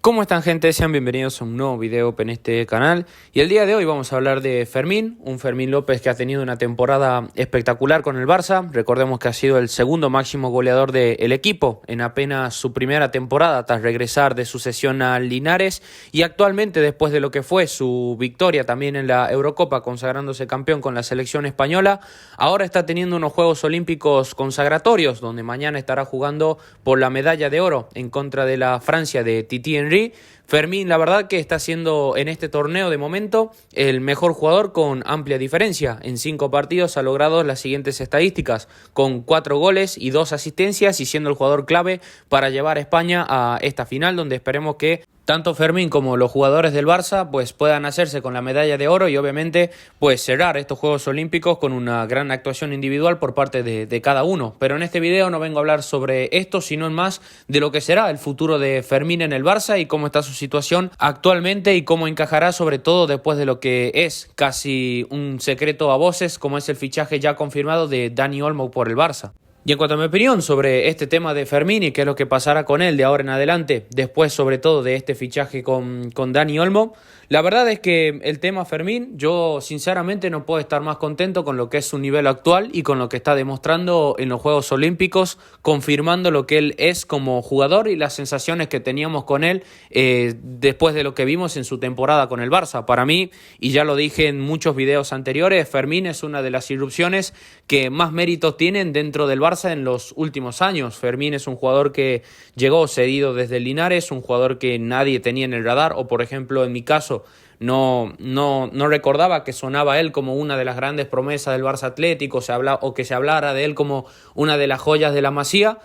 ¿Cómo están, gente? Sean bienvenidos a un nuevo video en este canal. Y el día de hoy vamos a hablar de Fermín, un Fermín López que ha tenido una temporada espectacular con el Barça. Recordemos que ha sido el segundo máximo goleador del equipo en apenas su primera temporada tras regresar de su cesión al Linares, y actualmente, después de lo que fue su victoria también en la Eurocopa, consagrándose campeón con la selección española, ahora está teniendo unos Juegos Olímpicos consagratorios, donde mañana estará jugando por la medalla de oro en contra de la Francia de Titi Henry. Fermín, la verdad que está siendo en este torneo de momento el mejor jugador con amplia diferencia. En 5 partidos ha logrado las siguientes estadísticas, con 4 goles y 2 asistencias, y siendo el jugador clave para llevar a España a esta final, donde esperemos que tanto Fermín como los jugadores del Barça pues puedan hacerse con la medalla de oro y obviamente pues cerrar estos Juegos Olímpicos con una gran actuación individual por parte de cada uno. Pero en este video no vengo a hablar sobre esto, sino en más de lo que será el futuro de Fermín en el Barça y cómo está su situación actualmente y cómo encajará, sobre todo después de lo que es casi un secreto a voces, como es el fichaje ya confirmado de Dani Olmo por el Barça. Y en cuanto a mi opinión sobre este tema de Fermín y qué es lo que pasará con él de ahora en adelante, después sobre todo de este fichaje con Dani Olmo, la verdad es que el tema Fermín, yo sinceramente no puedo estar más contento con lo que es su nivel actual y con lo que está demostrando en los Juegos Olímpicos, confirmando lo que él es como jugador y las sensaciones que teníamos con él después de lo que vimos en su temporada con el Barça. Para mí, y ya lo dije en muchos videos anteriores, Fermín es una de las irrupciones que más méritos tienen dentro del Barça en los últimos años. Fermín es un jugador que llegó cedido desde el Linares, un jugador que nadie tenía en el radar, o por ejemplo en mi caso no recordaba que sonaba él como una de las grandes promesas del Barça Atlético, o que se hablara de él como una de las joyas de la Masía,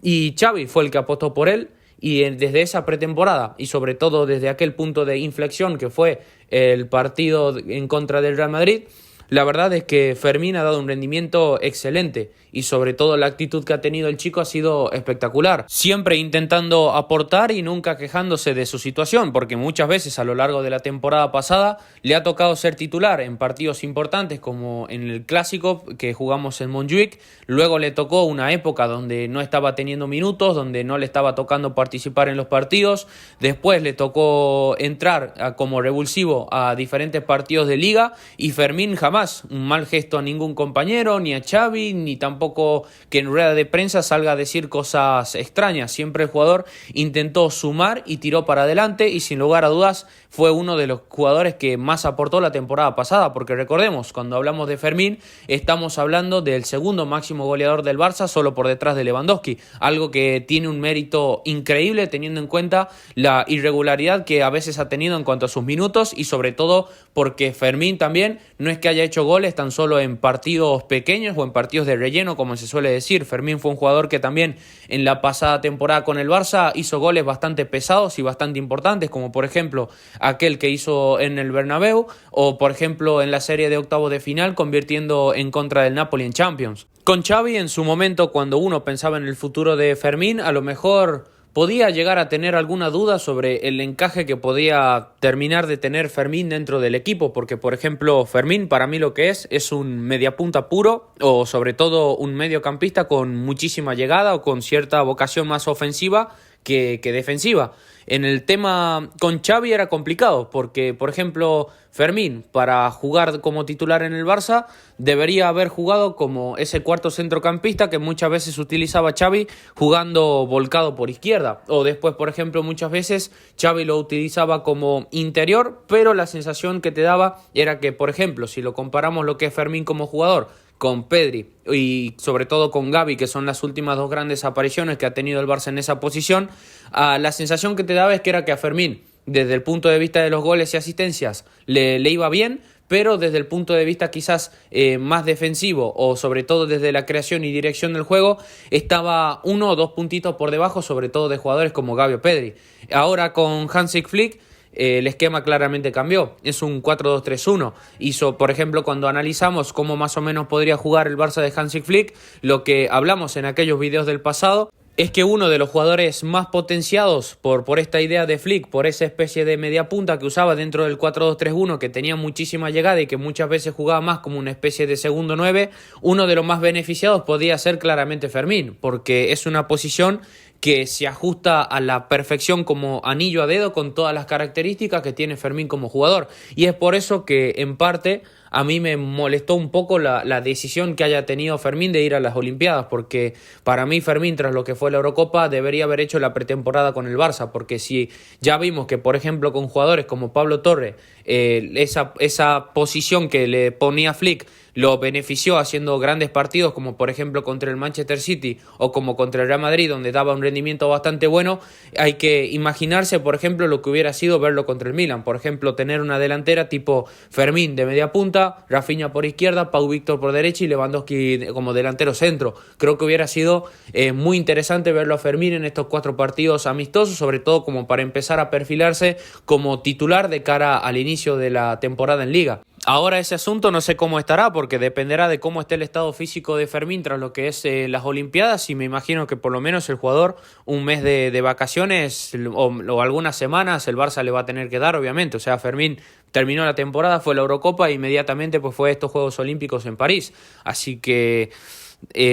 y Xavi fue el que apostó por él. Y desde esa pretemporada y sobre todo desde aquel punto de inflexión que fue el partido en contra del Real Madrid, la verdad es que Fermín ha dado un rendimiento excelente y sobre todo la actitud que ha tenido el chico ha sido espectacular. Siempre intentando aportar y nunca quejándose de su situación, porque muchas veces a lo largo de la temporada pasada le ha tocado ser titular en partidos importantes como en el Clásico que jugamos en Montjuic. Luego le tocó una época donde no estaba teniendo minutos, donde no le estaba tocando participar en los partidos. Después le tocó entrar como revulsivo a diferentes partidos de liga, y Fermín jamás un mal gesto a ningún compañero, ni a Xavi, ni tampoco que en rueda de prensa salga a decir cosas extrañas. Siempre el jugador intentó sumar y tiró para adelante, y sin lugar a dudas fue uno de los jugadores que más aportó la temporada pasada, porque recordemos, cuando hablamos de Fermín estamos hablando del segundo máximo goleador del Barça, solo por detrás de Lewandowski, algo que tiene un mérito increíble teniendo en cuenta la irregularidad que a veces ha tenido en cuanto a sus minutos, y sobre todo porque Fermín también no es que haya hecho goles tan solo en partidos pequeños o en partidos de relleno, como se suele decir. Fermín fue un jugador que también en la pasada temporada con el Barça hizo goles bastante pesados y bastante importantes, como por ejemplo aquel que hizo en el Bernabéu, o por ejemplo en la serie de octavos de final convirtiendo en contra del Napoli en Champions. Con Xavi, en su momento, cuando uno pensaba en el futuro de Fermín, a lo mejor podía llegar a tener alguna duda sobre el encaje que podía terminar de tener Fermín dentro del equipo, porque por ejemplo Fermín para mí lo que es un mediapunta puro, o sobre todo un mediocampista con muchísima llegada o con cierta vocación más ofensiva que defensiva. En el tema con Xavi era complicado porque, por ejemplo, Fermín, para jugar como titular en el Barça, debería haber jugado como ese cuarto centrocampista que muchas veces utilizaba Xavi, jugando volcado por izquierda. O después, por ejemplo, muchas veces Xavi lo utilizaba como interior, pero la sensación que te daba era que, por ejemplo, si lo comparamos lo que es Fermín como jugador con Pedri y sobre todo con Gavi, que son las últimas dos grandes apariciones que ha tenido el Barça en esa posición, la sensación que te daba es que era que a Fermín, desde el punto de vista de los goles y asistencias, le iba bien, pero desde el punto de vista quizás más defensivo, o sobre todo desde la creación y dirección del juego, estaba 1 o 2 puntitos por debajo, sobre todo de jugadores como Gavi o Pedri. Ahora con Hansi Flick el esquema claramente cambió, es un 4-2-3-1. Por ejemplo, cuando analizamos cómo más o menos podría jugar el Barça de Hansi Flick, lo que hablamos en aquellos videos del pasado es que uno de los jugadores más potenciados por esta idea de Flick, por esa especie de media punta que usaba dentro del 4-2-3-1, que tenía muchísima llegada y que muchas veces jugaba más como una especie de segundo 9, uno de los más beneficiados podía ser claramente Fermín, porque es una posición que se ajusta a la perfección como anillo a dedo con todas las características que tiene Fermín como jugador. Y es por eso que en parte a mí me molestó un poco la decisión que haya tenido Fermín de ir a las Olimpiadas, porque para mí Fermín, tras lo que fue la Eurocopa, debería haber hecho la pretemporada con el Barça, porque si ya vimos que, por ejemplo, con jugadores como Pablo Torre, esa posición que le ponía Flick lo benefició haciendo grandes partidos, como por ejemplo contra el Manchester City o como contra el Real Madrid, donde daba un rendimiento bastante bueno, hay que imaginarse, por ejemplo, lo que hubiera sido verlo contra el Milan. Por ejemplo, tener una delantera tipo Fermín de media punta, Rafinha por izquierda, Pau Víctor por derecha y Lewandowski como delantero centro. Creo que hubiera sido muy interesante verlo a Fermín en estos 4 partidos amistosos, sobre todo como para empezar a perfilarse como titular de cara al inicio de la temporada en Liga. Ahora ese asunto no sé cómo estará, porque dependerá de cómo esté el estado físico de Fermín tras lo que es las Olimpiadas, y me imagino que por lo menos el jugador un mes de vacaciones o algunas semanas el Barça le va a tener que dar, obviamente. O sea, Fermín terminó la temporada, fue la Eurocopa e inmediatamente pues fue estos Juegos Olímpicos en París, así que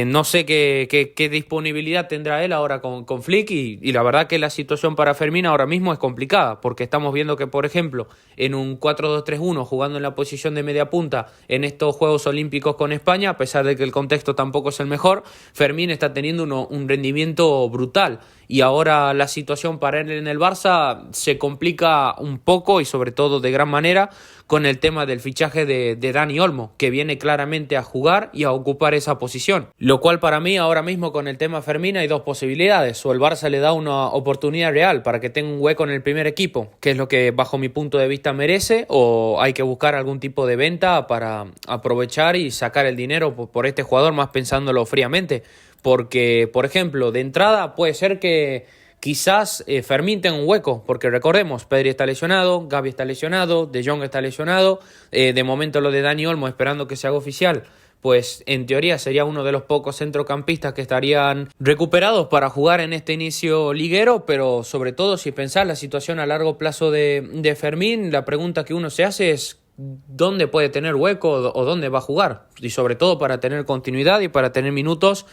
no sé qué disponibilidad tendrá él ahora con Flick y la verdad que la situación para Fermín ahora mismo es complicada, porque estamos viendo que, por ejemplo, en un 4-2-3-1 jugando en la posición de media punta en estos Juegos Olímpicos con España, a pesar de que el contexto tampoco es el mejor, Fermín está teniendo un rendimiento brutal y ahora la situación para él en el Barça se complica un poco y sobre todo de gran manera con el tema del fichaje de Dani Olmo, que viene claramente a jugar y a ocupar esa posición. Lo cual para mí ahora mismo con el tema Fermín hay 2 posibilidades: o el Barça le da una oportunidad real para que tenga un hueco en el primer equipo, que es lo que bajo mi punto de vista merece, o hay que buscar algún tipo de venta para aprovechar y sacar el dinero por este jugador, más pensándolo fríamente. Porque, por ejemplo, de entrada puede ser que quizás Fermín tenga un hueco, porque recordemos, Pedri está lesionado, Gavi está lesionado, De Jong está lesionado, de momento lo de Dani Olmo esperando que se haga oficial, pues en teoría sería uno de los pocos centrocampistas que estarían recuperados para jugar en este inicio liguero, pero sobre todo si pensás la situación a largo plazo de Fermín, la pregunta que uno se hace es dónde puede tener hueco o dónde va a jugar, y sobre todo para tener continuidad y para tener minutos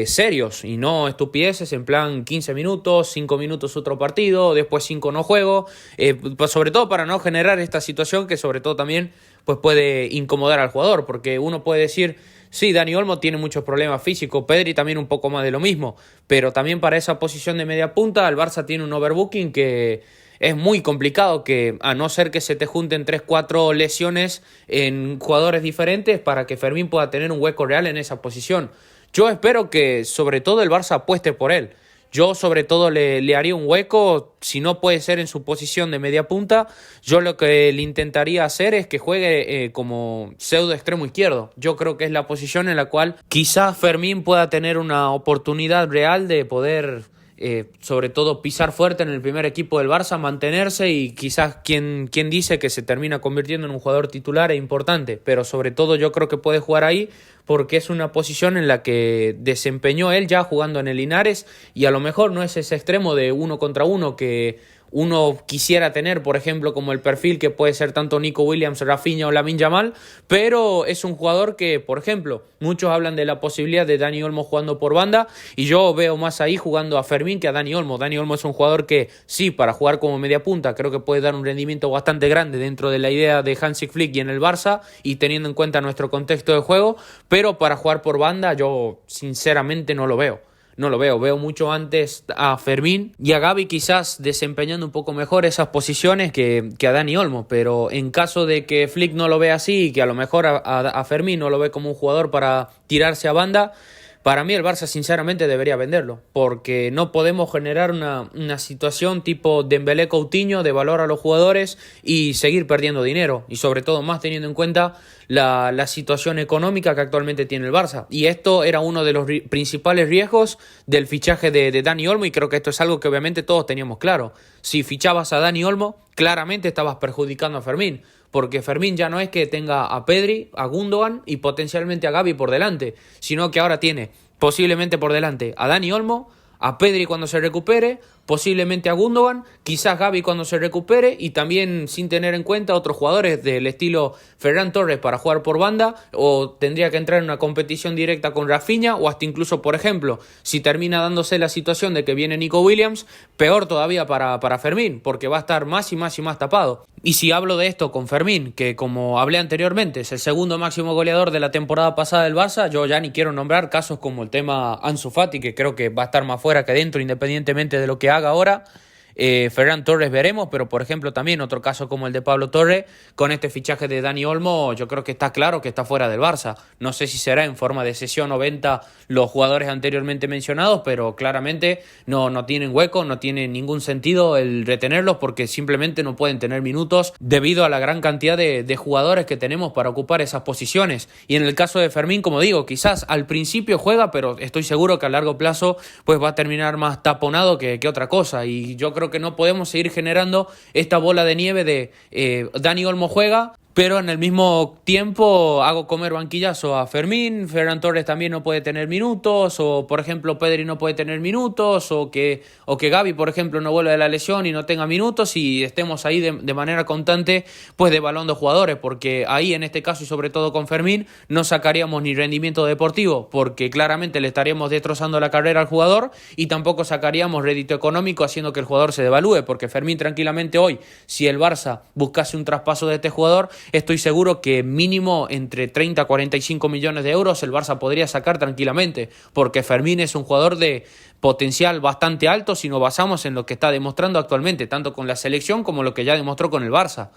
serios y no estupideces en plan 15 minutos, 5 minutos otro partido, después 5 no juego, pues sobre todo para no generar esta situación que sobre todo también pues puede incomodar al jugador, porque uno puede decir, sí, Dani Olmo tiene muchos problemas físicos, Pedri también un poco más de lo mismo, pero también para esa posición de media punta el Barça tiene un overbooking que es muy complicado, que a no ser que se te junten 3-4 lesiones en jugadores diferentes para que Fermín pueda tener un hueco real en esa posición. Yo espero que sobre todo el Barça apueste por él. Yo sobre todo le haría un hueco, si no puede ser en su posición de media punta, yo lo que le intentaría hacer es que juegue como pseudo extremo izquierdo. Yo creo que es la posición en la cual quizás Fermín pueda tener una oportunidad real de poder sobre todo pisar fuerte en el primer equipo del Barça, mantenerse y quizás quien dice que se termina convirtiendo en un jugador titular e importante, pero sobre todo yo creo que puede jugar ahí porque es una posición en la que desempeñó él ya jugando en el Linares y a lo mejor no es ese extremo de 1 contra 1 que uno quisiera tener, por ejemplo, como el perfil que puede ser tanto Nico Williams, Rafinha o Lamine Yamal, pero es un jugador que, por ejemplo, muchos hablan de la posibilidad de Dani Olmo jugando por banda y yo veo más ahí jugando a Fermín que a Dani Olmo. Dani Olmo es un jugador que sí, para jugar como media punta creo que puede dar un rendimiento bastante grande dentro de la idea de Hansi Flick y en el Barça y teniendo en cuenta nuestro contexto de juego, pero para jugar por banda yo sinceramente no lo veo. Veo mucho antes a Fermín y a Gavi quizás desempeñando un poco mejor esas posiciones que a Dani Olmo, pero en caso de que Flick no lo vea así y que a lo mejor a Fermín no lo ve como un jugador para tirarse a banda, para mí el Barça sinceramente debería venderlo, porque no podemos generar una situación tipo Dembélé-Coutinho de valor a los jugadores y seguir perdiendo dinero, y sobre todo más teniendo en cuenta la situación económica que actualmente tiene el Barça. Y esto era uno de los principales riesgos del fichaje de Dani Olmo, y creo que esto es algo que obviamente todos teníamos claro. Si fichabas a Dani Olmo, claramente estabas perjudicando a Fermín, porque Fermín ya no es que tenga a Pedri, a Gundogan y potencialmente a Gavi por delante, sino que ahora tiene posiblemente por delante a Dani Olmo, a Pedri cuando se recupere, posiblemente a Gundogan, quizás Gavi cuando se recupere y también sin tener en cuenta otros jugadores del estilo Ferran Torres para jugar por banda, o tendría que entrar en una competición directa con Rafinha, o hasta incluso, por ejemplo, si termina dándose la situación de que viene Nico Williams, peor todavía para Fermín, porque va a estar más y más y más tapado. Y si hablo de esto con Fermín, que como hablé anteriormente es el segundo máximo goleador de la temporada pasada del Barça, yo ya ni quiero nombrar casos como el tema Ansu Fati, que creo que va a estar más fuera que dentro independientemente de lo que haga ahora. Ferran Torres veremos, pero por ejemplo también otro caso como el de Pablo Torre, con este fichaje de Dani Olmo, yo creo que está claro que está fuera del Barça. No sé si será en forma de cesión o venta los jugadores anteriormente mencionados, pero claramente no tienen hueco, no tiene ningún sentido el retenerlos porque simplemente no pueden tener minutos debido a la gran cantidad de jugadores que tenemos para ocupar esas posiciones. Y en el caso de Fermín, como digo, quizás al principio juega, pero estoy seguro que a largo plazo pues va a terminar más taponado que otra cosa, y yo creo que no podemos seguir generando esta bola de nieve de Dani Olmo juega, pero en el mismo tiempo hago comer banquillazo a Fermín, Ferran Torres también no puede tener minutos, o por ejemplo Pedri no puede tener minutos, o que Gavi por ejemplo no vuelva de la lesión y no tenga minutos, y estemos ahí de manera constante pues devaluando jugadores, porque ahí en este caso y sobre todo con Fermín no sacaríamos ni rendimiento deportivo, porque claramente le estaríamos destrozando la carrera al jugador, y tampoco sacaríamos rédito económico haciendo que el jugador se devalúe, porque Fermín tranquilamente hoy, si el Barça buscase un traspaso de este jugador, estoy seguro que mínimo entre 30 a 45 millones de euros el Barça podría sacar tranquilamente, porque Fermín es un jugador de potencial bastante alto si nos basamos en lo que está demostrando actualmente, tanto con la selección como lo que ya demostró con el Barça.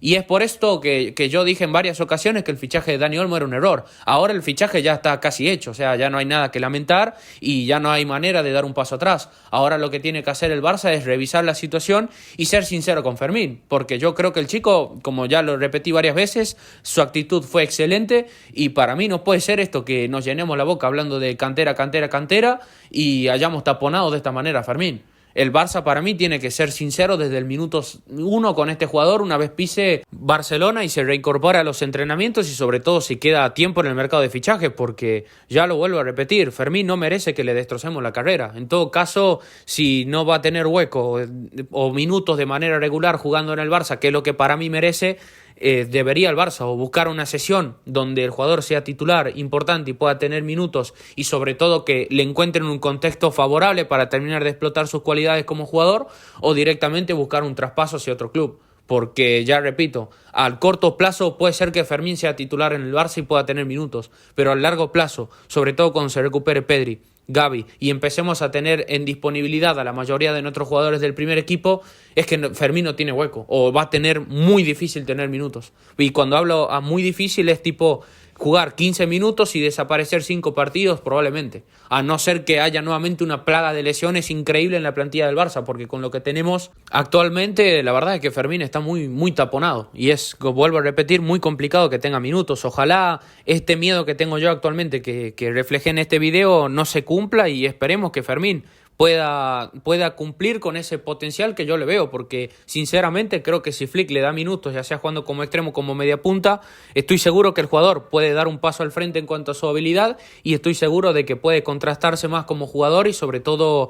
Y es por esto que yo dije en varias ocasiones que el fichaje de Dani Olmo era un error. Ahora el fichaje ya está casi hecho, o sea, ya no hay nada que lamentar y ya no hay manera de dar un paso atrás. Ahora lo que tiene que hacer el Barça es revisar la situación y ser sincero con Fermín, porque yo creo que el chico, como ya lo repetí varias veces, su actitud fue excelente, y para mí no puede ser esto que nos llenemos la boca hablando de cantera, cantera, cantera y hayamos taponado de esta manera a Fermín. El Barça para mí tiene que ser sincero desde el minuto 1 con este jugador una vez pise Barcelona y se reincorpora a los entrenamientos, y sobre todo si queda tiempo en el mercado de fichajes, porque ya lo vuelvo a repetir, Fermín no merece que le destrocemos la carrera. En todo caso, si no va a tener hueco o minutos de manera regular jugando en el Barça, que es lo que para mí merece, debería el Barça o buscar una sesión donde el jugador sea titular importante y pueda tener minutos, y sobre todo que le encuentren un contexto favorable para terminar de explotar sus cualidades como jugador, o directamente buscar un traspaso hacia otro club. Porque, ya repito, al corto plazo puede ser que Fermín sea titular en el Barça y pueda tener minutos, pero a largo plazo, sobre todo cuando se recupere Pedri, Gavi y empecemos a tener en disponibilidad a la mayoría de nuestros jugadores del primer equipo, es que Fermín no tiene hueco o va a tener muy difícil tener minutos. Y cuando hablo a muy difícil es tipo jugar 15 minutos y desaparecer 5 partidos probablemente, a no ser que haya nuevamente una plaga de lesiones increíble en la plantilla del Barça, porque con lo que tenemos actualmente la verdad es que Fermín está muy taponado y es, vuelvo a repetir, muy complicado que tenga minutos. Ojalá este miedo que tengo yo actualmente que refleje en este video no se cumpla, y esperemos que Fermín pueda cumplir con ese potencial que yo le veo, porque sinceramente creo que si Flick le da minutos, ya sea jugando como extremo como media punta, estoy seguro que el jugador puede dar un paso al frente en cuanto a su habilidad, y estoy seguro de que puede contrastarse más como jugador y sobre todo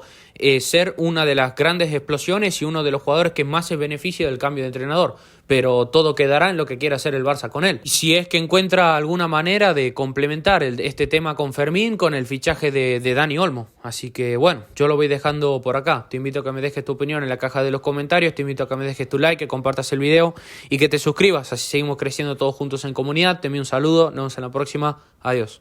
ser una de las grandes explosiones y uno de los jugadores que más se beneficia del cambio de entrenador. Pero todo quedará en lo que quiera hacer el Barça con él. Si es que encuentra alguna manera de complementar este tema con Fermín con el fichaje de Dani Olmo. Así que bueno, yo lo voy dejando por acá. Te invito a que me dejes tu opinión en la caja de los comentarios, te invito a que me dejes tu like, que compartas el video y que te suscribas. Así seguimos creciendo todos juntos en comunidad. Te envío un saludo, nos vemos en la próxima. Adiós.